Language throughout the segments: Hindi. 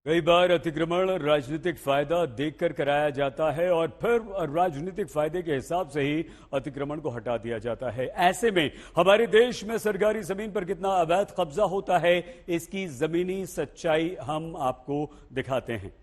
कई बार अतिक्रमण राजनीतिक फायदा देखकर कराया जाता है और फिर राजनीतिक फायदे के हिसाब से ही अतिक्रमण को हटा दिया जाता है। ऐसे में हमारे देश में सरकारी जमीन पर कितना अवैध कब्जा होता है, इसकी जमीनी सच्चाई हम आपको दिखाते हैं।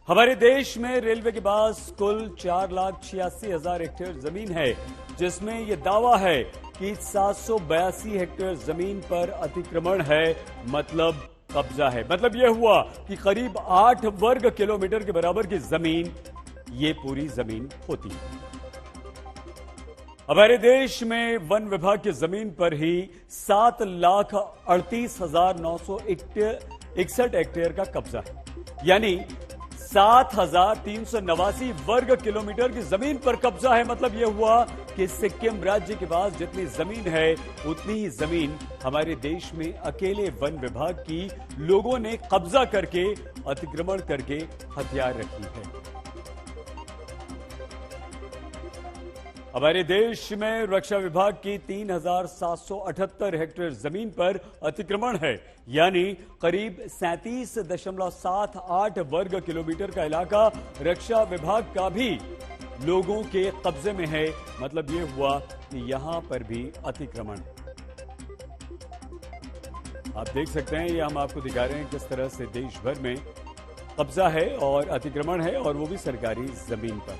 हमारे देश में रेलवे के पास कुल 4,86,000 हेक्टेयर जमीन है, जिसमें यह दावा है कि 782 हेक्टेयर जमीन पर अतिक्रमण है, मतलब कब्जा है। मतलब यह हुआ कि करीब 8 वर्ग किलोमीटर के बराबर की जमीन ये पूरी जमीन होती है। हमारे देश में वन विभाग की जमीन पर ही 7,38,961 हेक्टेयर का कब्जा है, यानी 7,389 वर्ग किलोमीटर की जमीन पर कब्जा है। मतलब यह हुआ कि सिक्किम राज्य के पास जितनी जमीन है उतनी ही जमीन हमारे देश में अकेले वन विभाग की लोगों ने कब्जा करके अतिक्रमण करके हथियार रखी है। हमारे देश में रक्षा विभाग की 3,778 हेक्टेयर जमीन पर अतिक्रमण है, यानी करीब 37.78 वर्ग किलोमीटर का इलाका रक्षा विभाग का भी लोगों के कब्जे में है। मतलब यह हुआ कि यहां पर भी अतिक्रमण। आप देख सकते हैं, यह हम आपको दिखा रहे हैं किस तरह से देश भर में कब्जा है और अतिक्रमण है, और वो भी सरकारी जमीन पर।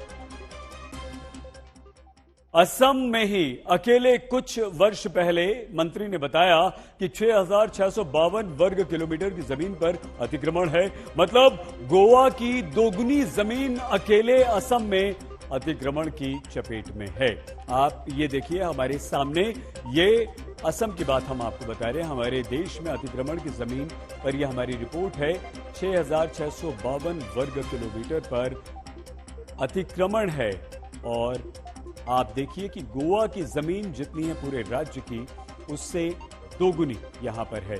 असम में ही अकेले कुछ वर्ष पहले मंत्री ने बताया कि 6,652 वर्ग किलोमीटर की जमीन पर अतिक्रमण है। मतलब गोवा की दोगुनी जमीन अकेले असम में अतिक्रमण की चपेट में है। आप ये देखिए हमारे सामने, ये असम की बात हम आपको बता रहे हैं। हमारे देश में अतिक्रमण की जमीन पर यह हमारी रिपोर्ट है, 6,652 वर्ग किलोमीटर पर अतिक्रमण है। और आप देखिए कि गोवा की जमीन जितनी है पूरे राज्य की, उससे दोगुनी यहां पर है।